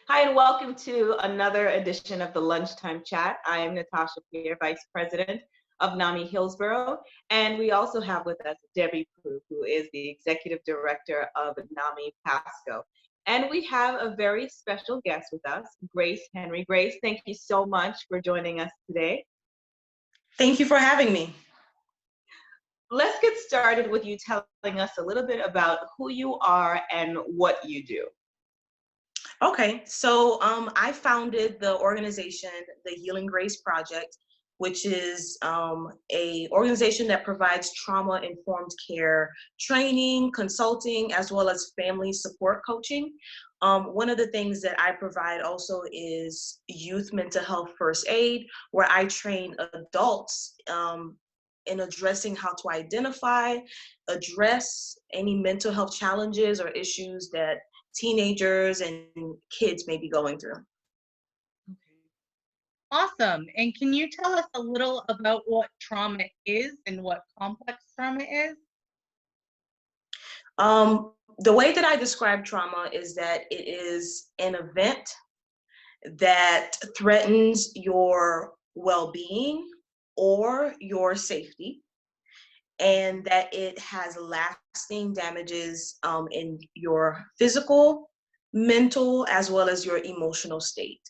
Hi, and welcome to another edition of the Lunchtime Chat. I am Natasha Peer, Vice President of NAMI Hillsborough, and we also have with us Debbie Prue, who is the Executive Director of NAMI Pasco. And we have a very special guest with us, Grace Henry. Grace, thank you so much for joining us today. Thank you for having me. Let's get started with you telling us a little bit about who you are and what you do. Okay, so I founded the organization, the Healing Grace Project, which is a organization that provides trauma-informed care training, consulting, as well as family support coaching. One of the things that I provide also is youth mental health first aid, where I train adults in addressing how to identify, address any mental health challenges or issues that teenagers and kids may be going through. Awesome. And can you tell us a little about what trauma is and what complex trauma is? The way that I describe trauma is that it is an event that threatens your well-being or your safety, and that it has lasting damages in your physical, mental, as well as your emotional state.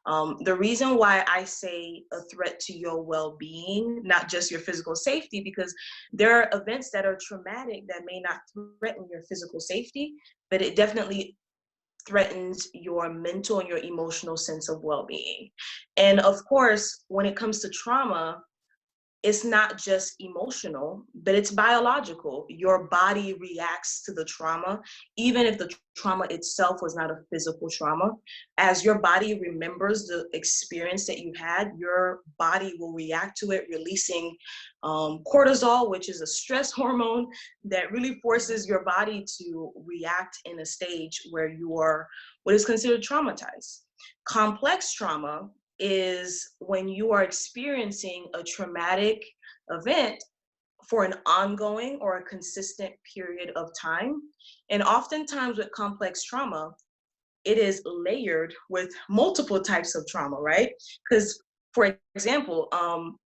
The reason why I say a threat to your well-being, not just your physical safety, because there are events that are traumatic that may not threaten your physical safety, but it definitely threatens your mental and your emotional sense of well-being. And of course, when it comes to trauma, it's not just emotional, but it's biological. Your body reacts to the trauma, even if the trauma itself was not a physical trauma. As your body remembers the experience that you had, your body will react to it, releasing cortisol, which is a stress hormone that really forces your body to react in a stage where you are what is considered traumatized. Complex trauma is when you are experiencing a traumatic event for an ongoing or a consistent period of time. And oftentimes with complex trauma, it is layered with multiple types of trauma, right? Because for example,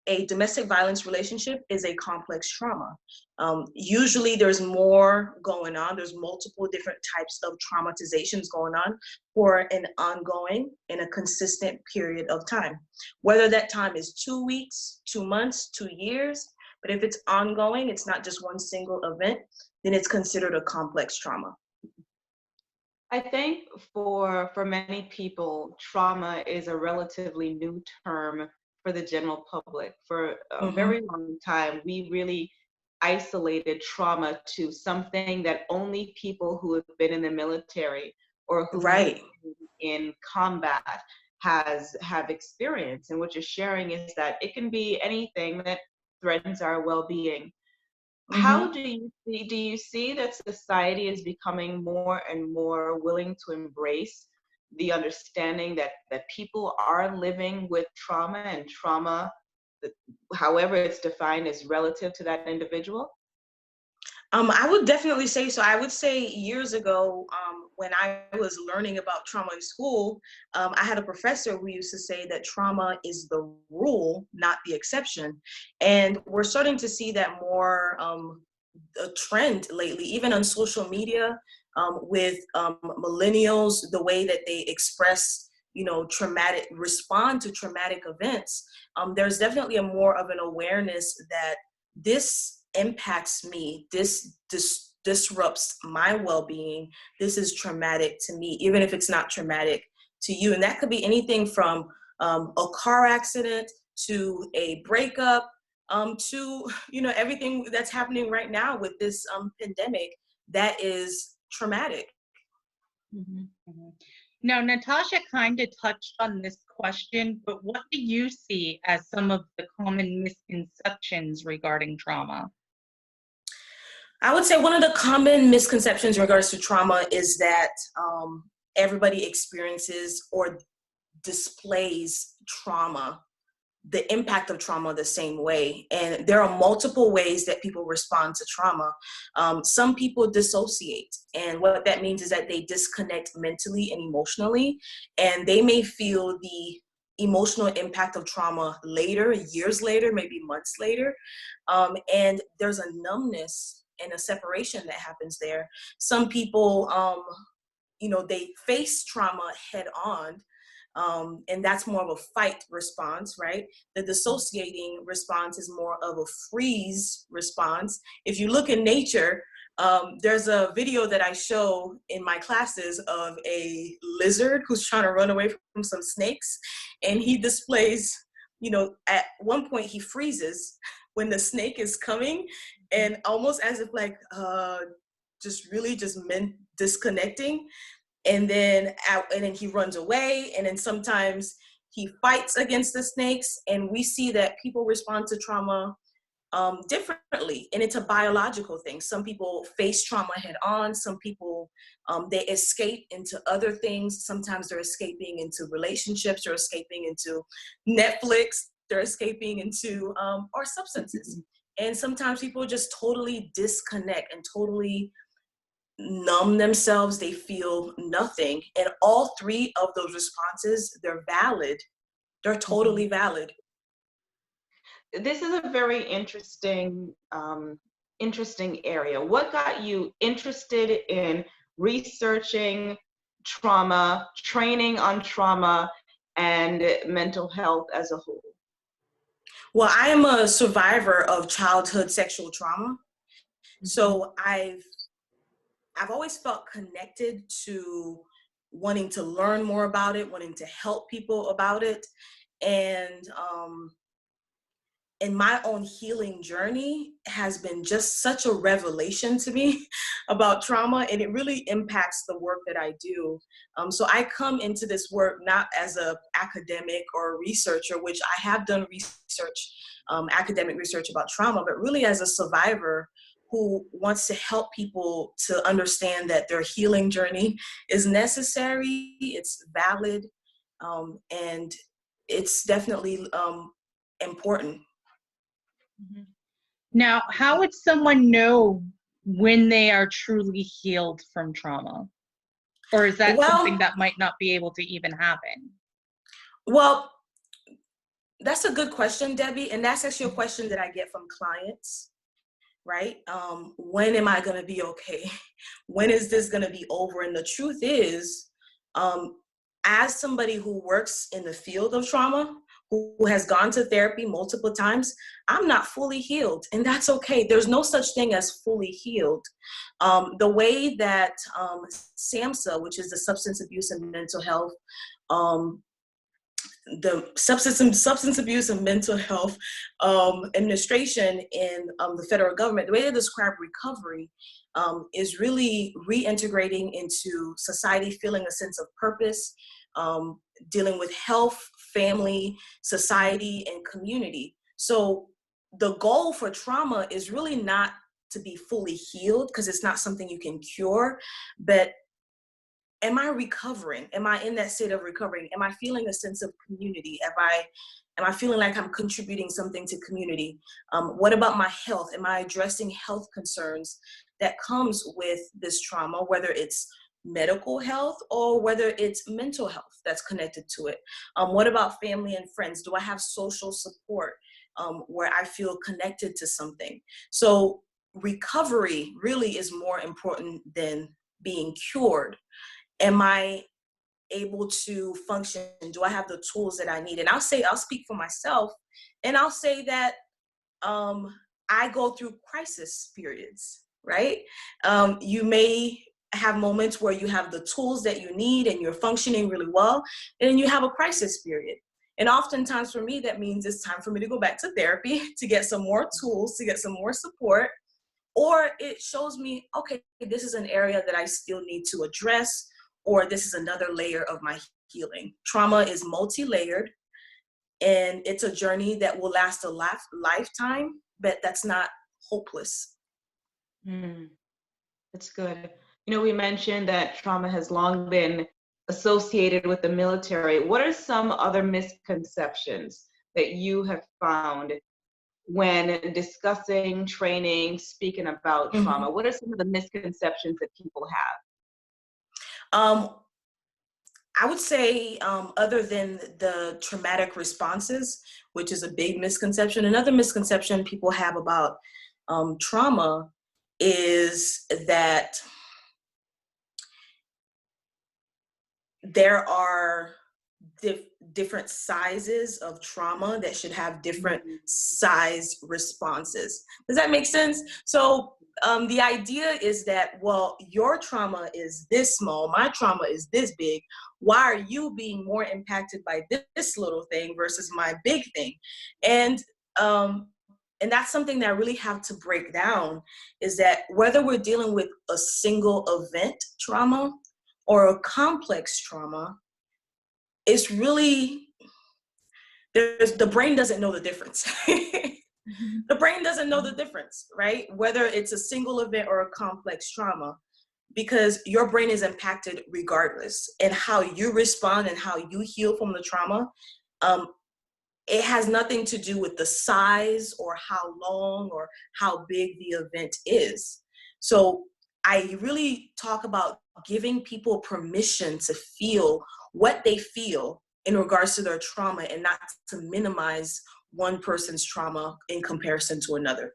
a domestic violence relationship is a complex trauma. Usually there's more going on. There's multiple different types of traumatizations going on for an ongoing and a consistent period of time. Whether that time is 2 weeks, 2 months, 2 years, but if it's ongoing, it's not just one single event, then it's considered a complex trauma. I think for many people, trauma is a relatively new term for the general public. For a very long time, we really isolated trauma to something that only people who have been in the military or who have been in combat have experienced. And what you're sharing is that it can be anything that threatens our well-being. How do you see that society is becoming more and more willing to embrace the understanding that people are living with trauma, and trauma, however it's defined, is relative to that individual? I would definitely say so. I would say years ago, when I was learning about trauma in school, I had a professor who used to say that trauma is the rule, not the exception. And we're starting to see that more a trend lately, even on social media, with millennials, the way that they express, traumatic, respond to traumatic events. There's definitely a more of an awareness that this impacts me, this disrupts my well-being, this is traumatic to me, even if it's not traumatic to you. And that could be anything from a car accident to a breakup, to everything that's happening right now with this pandemic that is traumatic. Now, Natasha kind of touched on this question, but what do you see as some of the common misconceptions regarding trauma? I would say one of the common misconceptions in regards to trauma is that everybody experiences or displays trauma the impact of trauma the same way. And there are multiple ways that people respond to trauma. Some people dissociate. And what that means is that they disconnect mentally and emotionally, and they may feel the emotional impact of trauma later, years later, maybe months later. And there's a numbness and a separation that happens there. Some people, they face trauma head on. And that's more of a fight response, right? The dissociating response is more of a freeze response. If you look in nature, there's a video that I show in my classes of a lizard who's trying to run away from some snakes. And he displays, at one point he freezes when the snake is coming, and almost as if like, disconnecting. And then he runs away, and then sometimes he fights against the snakes. And we see that people respond to trauma differently, and it's a biological thing. Some people face trauma head on. Some people, they escape into other things. Sometimes they're escaping into relationships, they're escaping into Netflix, they're escaping into or substances. And sometimes people just totally disconnect and totally numb themselves. They feel nothing. And all three of those responses, they're valid. They're totally valid. This is a very interesting area. What got you interested in researching trauma, training on trauma, and mental health as a whole? Well, I am a survivor of childhood sexual trauma. So I've always felt connected to wanting to learn more about it, wanting to help people about it. And my own healing journey has been just such a revelation to me about trauma, and it really impacts the work that I do. So I come into this work not as an academic or a researcher, which I have done research, academic research about trauma, but really as a survivor who wants to help people to understand that their healing journey is necessary, it's valid, and it's definitely important. Now, how would someone know when they are truly healed from trauma? Or is that something that might not be able to even happen? Well, that's a good question, Debbie. And that's actually a question that I get from clients, right? When am I going to be okay? When is this going to be over? And the truth is, as somebody who works in the field of trauma, who has gone to therapy multiple times, I'm not fully healed, and that's okay. There's no such thing as fully healed. The way that SAMHSA, which is the Substance Abuse and Mental Health, the Substance Abuse and Mental Health Administration in the federal government, the way they describe recovery is really reintegrating into society, feeling a sense of purpose, dealing with health, family, society, and community. So the goal for trauma is really not to be fully healed, because it's not something you can cure, but am I recovering? Am I in that state of recovering? Am I feeling a sense of community? Am I feeling like I'm contributing something to community? What about my health? Am I addressing health concerns that comes with this trauma, whether it's medical health or whether it's mental health that's connected to it? What about family and friends? Do I have social support where I feel connected to something? So recovery really is more important than being cured. Am I able to function? Do I have the tools that I need? And I'll speak for myself, and I'll say that I go through crisis periods, right? You may have moments where you have the tools that you need and you're functioning really well, and then you have a crisis period. And oftentimes for me, that means it's time for me to go back to therapy to get some more tools, to get some more support. Or it shows me, okay, this is an area that I still need to address, or this is another layer of my healing. Trauma is multi-layered, and it's a journey that will last a lifetime, but that's not hopeless. That's good. We mentioned that trauma has long been associated with the military. What are some other misconceptions that you have found when discussing, training, speaking about trauma? What are some of the misconceptions that people have? I would say, other than the traumatic responses, which is a big misconception, another misconception people have about trauma is that there are different sizes of trauma that should have different size responses. Does that make sense? So the idea is that, well, your trauma is this small, my trauma is this big. Why are you being more impacted by this little thing versus my big thing? And that's something that I really have to break down, is that whether we're dealing with a single event trauma or a complex trauma, it's really, the brain doesn't know the difference. The brain doesn't know the difference, right? Whether it's a single event or a complex trauma, because your brain is impacted regardless. And how you respond and how you heal from the trauma, it has nothing to do with the size or how long or how big the event is. So I really talk about giving people permission to feel what they feel in regards to their trauma, and not to minimize one person's trauma in comparison to another.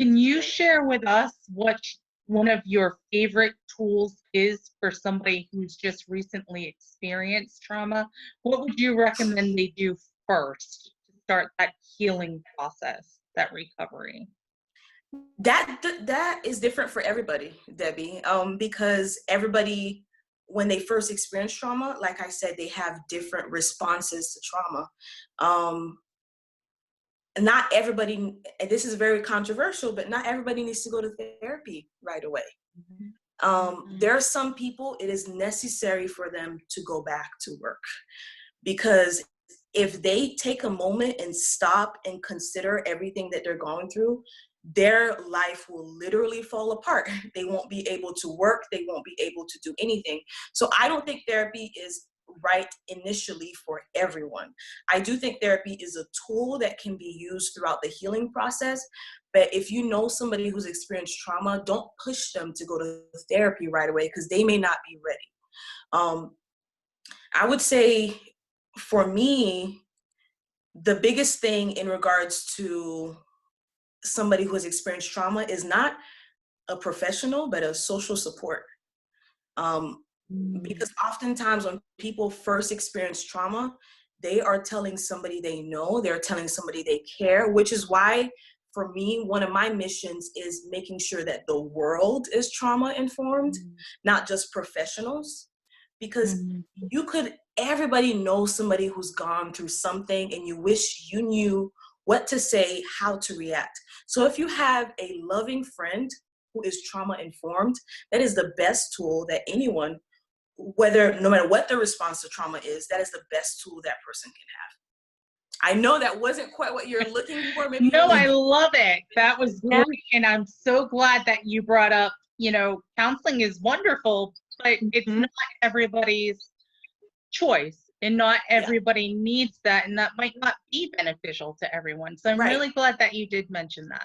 Can you share with us what one of your favorite tools is for somebody who's just recently experienced trauma? What would you recommend they do first to start that healing process, that recovery? That is different for everybody, Debbie, because everybody, when they first experience trauma, like I said, they have different responses to trauma. Not everybody, and this is very controversial, but not everybody needs to go to therapy right away. There are some people, it is necessary for them to go back to work, because if they take a moment and stop and consider everything that they're going through, their life will literally fall apart. They won't be able to work. They won't be able to do anything. So I don't think therapy is right initially for everyone. I do think therapy is a tool that can be used throughout the healing process. But if you know somebody who's experienced trauma, don't push them to go to therapy right away, because they may not be ready. I would say, for me, the biggest thing in regards to somebody who has experienced trauma is not a professional, but a social support. Because oftentimes when people first experience trauma, they are telling somebody they know, they're telling somebody they care, which is why, for me, one of my missions is making sure that the world is trauma informed, not just professionals. Because everybody knows somebody who's gone through something, and you wish you knew what to say, how to react. So if you have a loving friend who is trauma informed, that is the best tool that anyone, no matter what the response to trauma is, that is the best tool that person can have. I know that wasn't quite what you're looking for. Maybe no, I love it. That was great. And I'm so glad that you brought up, counseling is wonderful, but it's not everybody's choice, and not everybody needs that, and that might not be beneficial to everyone. So I'm really glad that you did mention that.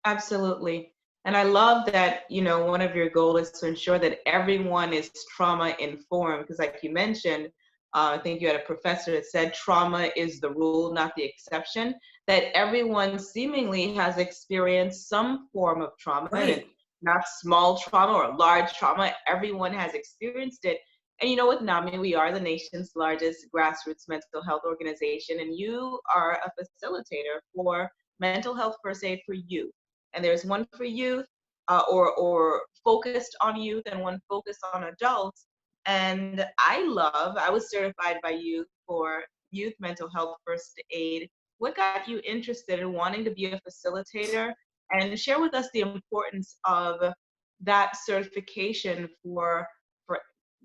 Absolutely. And I love that, one of your goals is to ensure that everyone is trauma informed, because like you mentioned, I think you had a professor that said trauma is the rule, not the exception, that everyone seemingly has experienced some form of trauma, and not small trauma or large trauma. Everyone has experienced it. And with NAMI, we are the nation's largest grassroots mental health organization, and you are a facilitator for mental health first aid for youth. And there's one for youth, or focused on youth, and one focused on adults. And I was certified by you for youth mental health first aid. What got you interested in wanting to be a facilitator? And share with us the importance of that certification for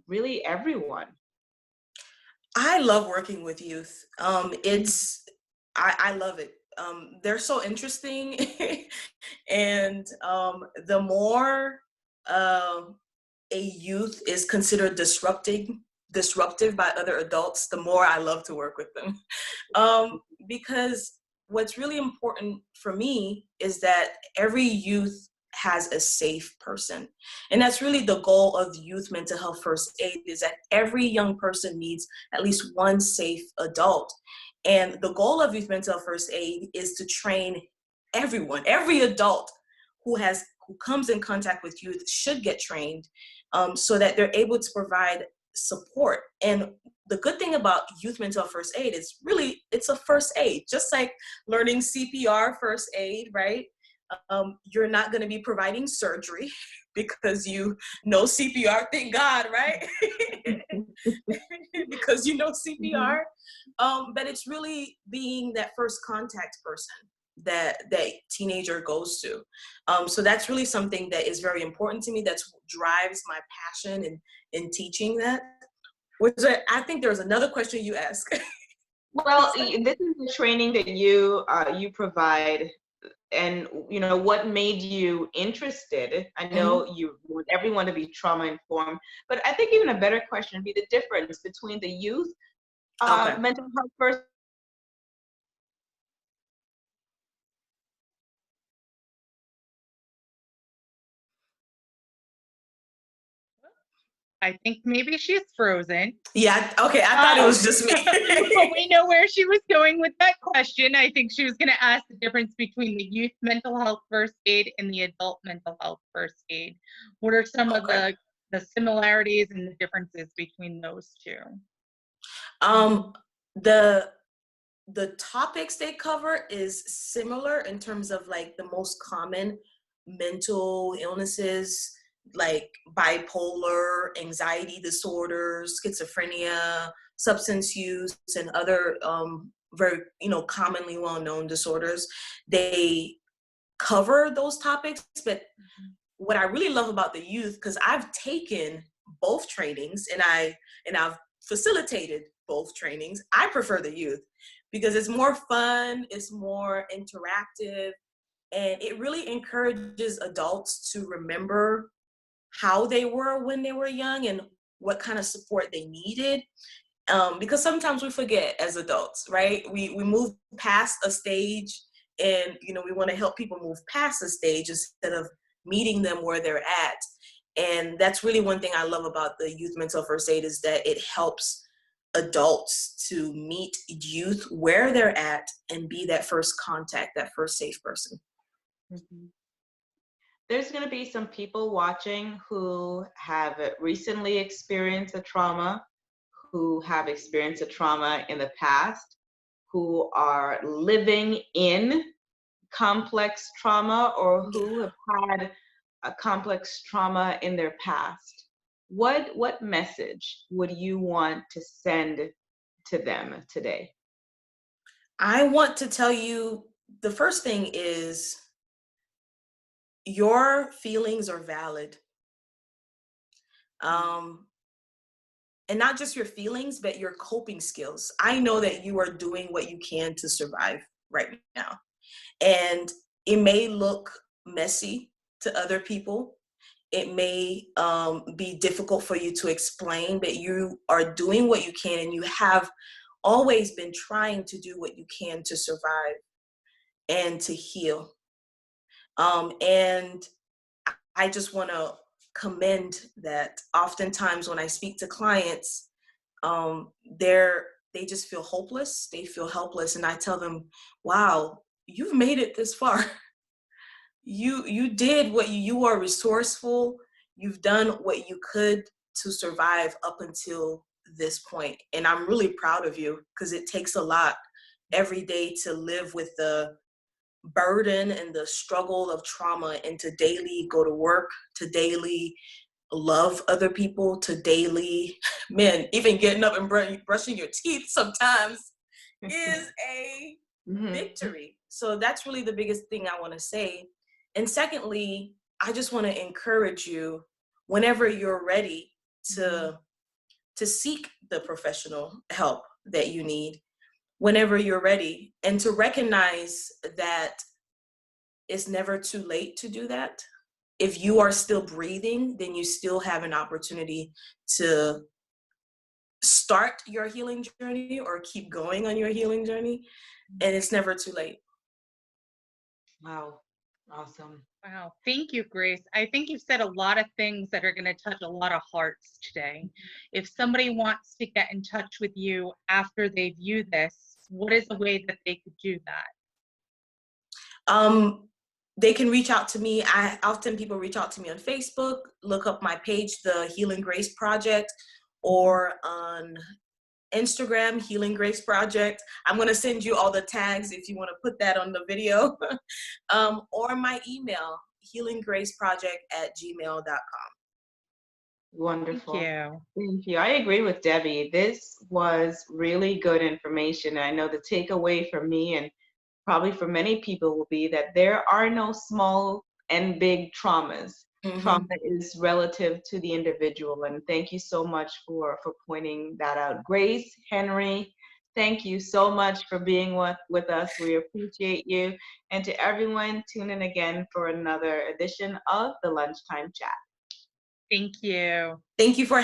really everyone. I love working with youth. I love it. They're so interesting. And the more a youth is considered disrupting disruptive by other adults, the more I love to work with them. Because what's really important for me is that every youth has a safe person. And that's really the goal of youth mental health first aid, is that every young person needs at least one safe adult. And the goal of youth mental health first aid is to train everyone, every adult who comes in contact with youth should get trained, so that they're able to provide support. And the good thing about youth mental health first aid is really, it's a first aid, just like learning CPR first aid, right? You're not going to be providing surgery because you know CPR, thank God, right? Because you know CPR. But it's really being that first contact person that teenager goes to. So that's really something that is very important to me. That's what drives my passion in teaching that. I think there was another question you asked. Well, this is the training that you provide, and what made you interested. I know you want everyone to be trauma informed, but I think even a better question would be the difference between the youth mental health first. I think maybe she's frozen. Yeah, okay, I thought it was just me. But we know where she was going with that question. I think she was going to ask the difference between the youth mental health first aid and the adult mental health first aid. What are some of the similarities and the differences between those two? The topics they cover is similar in terms of like the most common mental illnesses, like bipolar, anxiety disorders, schizophrenia, substance use, and other very commonly well-known disorders. They cover those topics, but what I really love about the youth, because I've taken both trainings and I've facilitated both trainings, I prefer the youth because it's more fun, it's more interactive, and it really encourages adults to remember how they were when they were young and what kind of support they needed. Because sometimes we forget as adults, right? We move past a stage, and we want to help people move past a stage instead of meeting them where they're at. And that's really one thing I love about the youth mental first aid, is that it helps adults to meet youth where they're at and be that first contact, that first safe person. There's going to be some people watching who have recently experienced a trauma, who have experienced a trauma in the past, who are living in complex trauma, or who have had a complex trauma in their past. What message would you want to send to them today? I want to tell you, the first thing is your feelings are valid. And not just your feelings, but your coping skills. I know that you are doing what you can to survive right now. And it may look messy to other people. It may be difficult for you to explain, but you are doing what you can, and you have always been trying to do what you can to survive and to heal. And I just want to commend that. Oftentimes when I speak to clients, they just feel hopeless. They feel helpless. And I tell them, wow, you've made it this far. You did what you are resourceful. You've done what you could to survive up until this point. And I'm really proud of you, because it takes a lot every day to live with the burden and the struggle of trauma, and to daily go to work, to daily love other people, to daily, man, even getting up and brushing your teeth sometimes is a victory. So that's really the biggest thing I want to say. And secondly, I just want to encourage you, whenever you're ready to seek the professional help that you need, whenever you're ready, and to recognize that it's never too late to do that. If you are still breathing, then you still have an opportunity to start your healing journey or keep going on your healing journey, and it's never too late. Wow. Awesome. Wow. Thank you, Grace. I think you've said a lot of things that are going to touch a lot of hearts today. If somebody wants to get in touch with you after they view this, what is a way that they could do that? They can reach out to me. People reach out to me on Facebook, look up my page, The Healing Grace Project, or on Instagram, Healing Grace Project. I'm going to send you all the tags if you want to put that on the video. Or my email, healinggraceproject@gmail.com. Wonderful. Thank you. Thank you. I agree with Debbie. This was really good information. I know the takeaway for me and probably for many people will be that there are no small and big traumas. Trauma is relative to the individual. And thank you so much for pointing that out. Grace, Henry, thank you so much for being with us. We appreciate you. And to everyone, tune in again for another edition of the Lunchtime Chat. Thank you. Thank you for